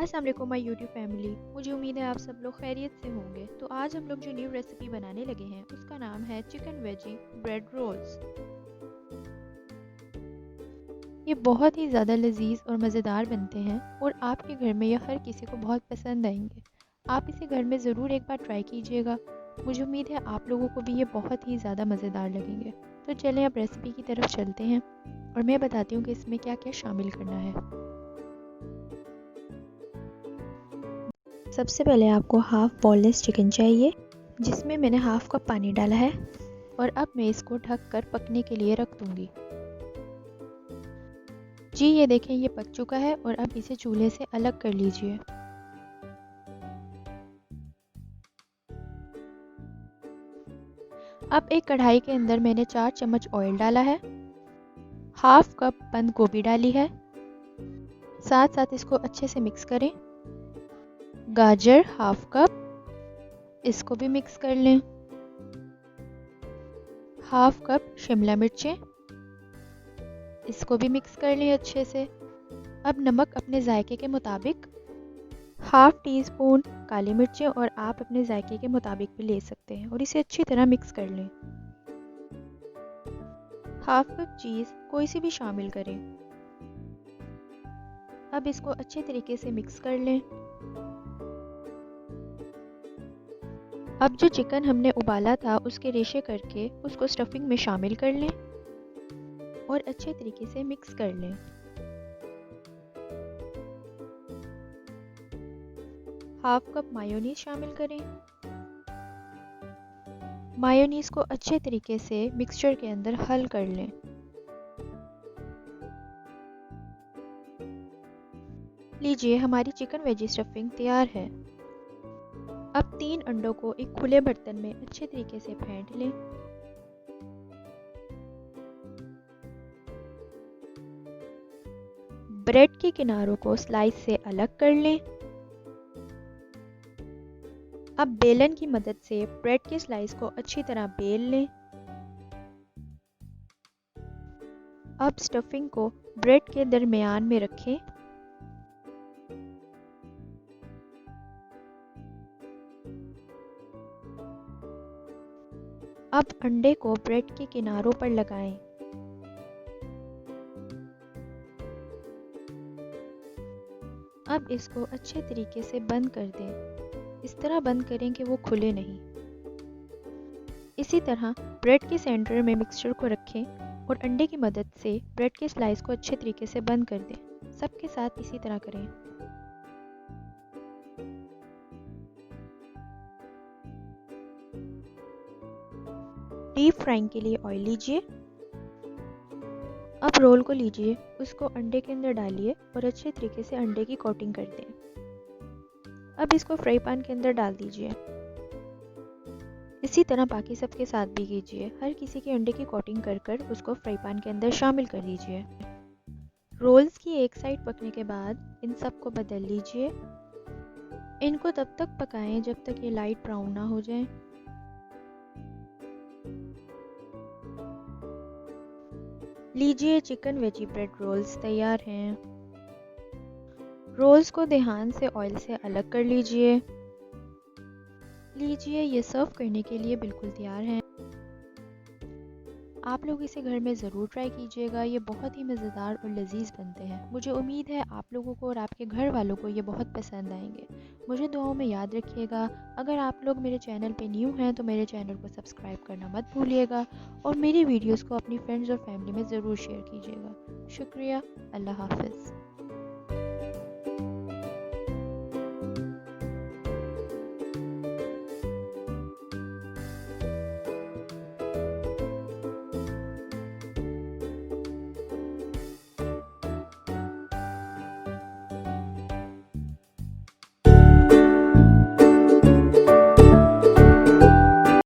अस्सलाम वालेकुम my YouTube family. मुझे उम्मीद है आप सब लोग खैरियत से होंगे। तो आज हम लोग जो न्यू रेसिपी बनाने लगे हैं उसका नाम है चिकन वेजी ब्रेड रोल्स। ये बहुत ही ज़्यादा लजीज और मज़ेदार बनते हैं और आपके घर में यह हर किसी को बहुत पसंद आएंगे। आप इसे घर में ज़रूर एक बार ट्राई कीजिएगा। मुझे उम्मीद है आप लोगों को भी ये बहुत ही ज़्यादा मज़ेदार लगेंगे। तो चलें अब रेसिपी की तरफ चलते हैं और मैं बताती हूँ कि इसमें क्या क्या शामिल करना है। सबसे पहले आपको हाफ़ बोनलेस चिकन चाहिए, जिसमें मैंने हाफ़ कप पानी डाला है और अब मैं इसको ढककर पकने के लिए रख दूंगी। जी ये देखें, ये पक चुका है और अब इसे चूल्हे से अलग कर लीजिए। अब एक कढ़ाई के अंदर मैंने 4 चम्मच ऑयल डाला है, हाफ़ कप बंद गोभी डाली है, साथ साथ इसको अच्छे से मिक्स करें। गाजर हाफ़ कप, इसको भी मिक्स कर लें। हाफ़ कप शिमला मिर्चें, इसको भी मिक्स कर लें अच्छे से। अब नमक अपने जायके के मुताबिक, हाफ़ टी स्पून काली मिर्चें और आप अपने जायके के मुताबिक भी ले सकते हैं और इसे अच्छी तरह मिक्स कर लें। हाफ़ कप चीज़ कोई सी भी शामिल करें। अब इसको अच्छे तरीके से मिक्स कर लें। अब जो चिकन हमने उबाला था उसके रेशे करके उसको स्टफिंग में शामिल कर लें और अच्छे तरीके से मिक्स कर लें। हाफ़ कप मायोनीज शामिल करें। मायोनीज को अच्छे तरीके से मिक्सचर के अंदर हल कर लें। लीजिए, हमारी चिकन वेजी स्टफिंग तैयार है। अब 3 अंडों को एक खुले बर्तन में अच्छे तरीके से फेंट लें। ब्रेड के किनारों को स्लाइस से अलग कर लें। अब बेलन की मदद से ब्रेड के स्लाइस को अच्छी तरह बेल लें। अब स्टफिंग को ब्रेड के दरमियान में रखें। अब अंडे को ब्रेड के किनारों पर लगाएं। अब इसको अच्छे तरीके से बंद कर दें। इस तरह बंद करें कि वो खुले नहीं। इसी तरह ब्रेड के सेंटर में मिक्सचर को रखें और अंडे की मदद से ब्रेड के स्लाइस को अच्छे तरीके से बंद कर दें। सबके साथ इसी तरह करें। डीप फ्राइंग के लिए ऑयल लीजिए। अब रोल को लीजिए, उसको अंडे के अंदर डालिए और अच्छे तरीके से अंडे की कोटिंग कर दें। अब इसको फ्राई पैन के अंदर डाल दीजिए। इसी तरह बाकी सबके साथ भी कीजिए। हर किसी के अंडे की कोटिंग कर कर उसको फ्राई पैन के अंदर शामिल कर दीजिए। रोल्स की एक साइड पकने के बाद इन सब को बदल लीजिए। इनको तब तक पकाएं जब तक ये लाइट ब्राउन ना हो जाए। लीजिए, चिकन वेजी ब्रेड रोल्स तैयार हैं। रोल्स को ध्यान से ऑयल से अलग कर लीजिए। लीजिए, ये सर्व करने के लिए बिल्कुल तैयार हैं। आप लोग इसे घर में ज़रूर ट्राई कीजिएगा। ये बहुत ही मज़ेदार और लजीज बनते हैं। मुझे उम्मीद है आप लोगों को और आपके घर वालों को ये बहुत पसंद आएंगे। मुझे दुआओं में याद रखिएगा। अगर आप लोग मेरे चैनल पे न्यू हैं तो मेरे चैनल को सब्सक्राइब करना मत भूलिएगा और मेरी वीडियोस को अपनी फ्रेंड्स और फैमिली में ज़रूर शेयर कीजिएगा। शुक्रिया। अल्लाह हाफ़िज़।